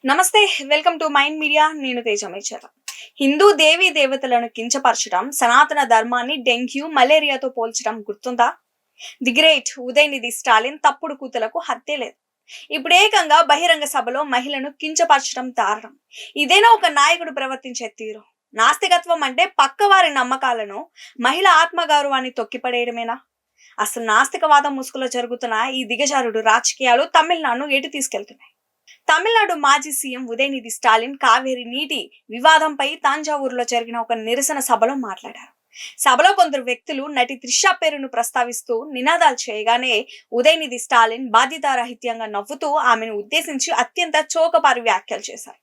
నమస్తే, welcome to mind media. నేను తేజమేశ్వర. హిందూ దేవీ దేవతలను కించపరచడం, సనాతన ధర్మాన్ని డెంగ్యూ మలేరియాతో పోల్చడం గుర్తుందా? ది గ్రేట్ ఉదయనిధి స్టాలిన్ తప్పుడు కూతలకు హత్య లేదు. ఇప్పుడు ఏకంగా బహిరంగ సభలో మహిళను కించపరచడం దారుణం. ఇదేనా ఒక నాయకుడు ప్రవర్తించే తీరు? నాస్తికత్వం అంటే పక్కవారి నమ్మకాలను, మహిళ ఆత్మగౌరవాన్ని తొక్కిపడేయడమేనా? అసలు నాస్తికవాదం ముసుగులో జరుగుతున్న ఈ దిగజారుడు రాజకీయాలు తమిళనాడును ఎటు తీసుకెళ్తున్నాయి? తమిళనాడు మాజీ సీఎం ఉదయనిధి స్టాలిన్ కావేరీ నీటి వివాదంపై తాంజావూరులో జరిగిన ఒక నిరసన సభలో మాట్లాడారు. సభలో కొందరు వ్యక్తులు నటి త్రిష పేరును ప్రస్తావిస్తూ నినాదాలు చేయగానే ఉదయనిధి స్టాలిన్ బాధ్యతారహిత్యంగా నవ్వుతూ ఆమెను ఉద్దేశించి అత్యంత చోకబారు వ్యాఖ్యలు చేశారు.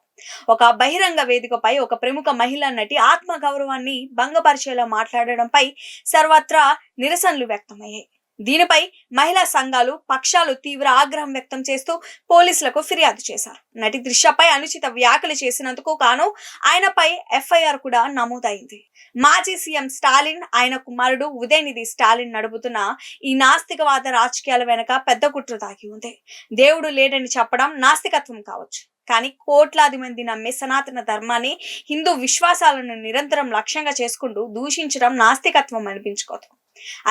ఒక బహిరంగ వేదికపై ఒక ప్రముఖ మహిళా నటి ఆత్మ గౌరవాన్ని భంగపరిచేలా మాట్లాడడంపై సర్వత్రా నిరసనలు వ్యక్తమయ్యాయి. దీనిపై మహిళా సంఘాలు, పక్షాలు తీవ్ర ఆగ్రహం వ్యక్తం చేస్తూ పోలీసులకు ఫిర్యాదు చేశారు. నటి త్రిషపై అనుచిత వ్యాఖ్యలు చేసినందుకు గాను ఆయనపై ఎఫ్ఐఆర్ కూడా నమోదైంది. మాజీ సీఎం స్టాలిన్, ఆయన కుమారుడు ఉదయనిధి స్టాలిన్ నడుపుతున్న ఈ నాస్తికవాద రాజకీయాల వెనక పెద్ద కుట్ర దాగి ఉంది. దేవుడు లేడని చెప్పడం నాస్తికత్వం కావచ్చు, కానీ కోట్లాది మంది నమ్మే సనాతన ధర్మాన్ని, హిందూ విశ్వాసాలను నిరంతరం లక్ష్యంగా చేసుకుంటూ దూషించడం నాస్తికత్వం అనిపించుకోదు.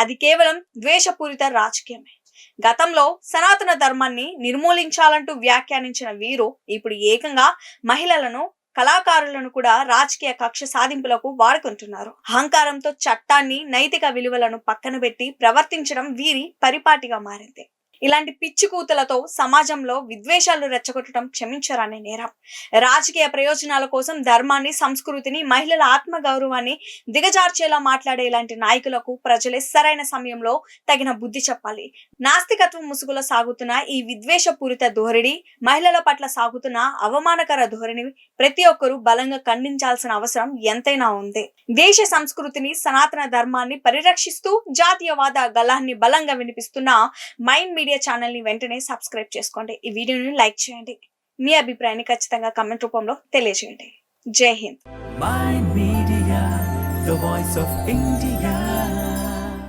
అది కేవలం ద్వేషపూరిత రాజకీయమే. గతంలో సనాతన ధర్మాన్ని నిర్మూలించాలంటూ వ్యాఖ్యానించిన వీరు ఇప్పుడు ఏకంగా మహిళలను, కళాకారులను కూడా రాజకీయ కక్ష సాధింపులకు వాడుకుంటున్నారు. అహంకారంతో చట్టాన్ని, నైతిక విలువలను పక్కన పెట్టి ప్రవర్తించడం వీరి పరిపాటిగా మారింది. ఇలాంటి పిచ్చి కూతలతో సమాజంలో విద్వేషాలు రెచ్చగొట్టడం క్షమించరాని నేరం. రాజకీయ ప్రయోజనాల కోసం ధర్మాన్ని, సంస్కృతిని, మహిళల ఆత్మ గౌరవాన్ని దిగజార్చేలా మాట్లాడే ఇలాంటి నాయకులకు ప్రజలే సరైన సమయంలో తగిన బుద్ధి చెప్పాలి. నాస్తికత్వం ముసుగులో సాగుతున్న ఈ విద్వేషపూరిత ధోరణి, మహిళల పట్ల సాగుతున్న అవమానకర ధోరణి ప్రతి ఒక్కరూ బలంగా ఖండించాల్సిన అవసరం ఎంతైనా ఉంది. దేశ సంస్కృతిని, సనాతన ధర్మాన్ని పరిరక్షిస్తూ జాతీయవాద గళాన్ని బలంగా వినిపిస్తున్న మైండ్ మీడియా ఛానల్ ని వెంటనే సబ్స్క్రైబ్ చేసుకోండి. ఈ వీడియోని లైక్ చేయండి. మీ అభిప్రాయాన్ని ఖచ్చితంగా కామెంట్ రూపంలో తెలియజేయండి. జై Hind. Mind media, the voice of India.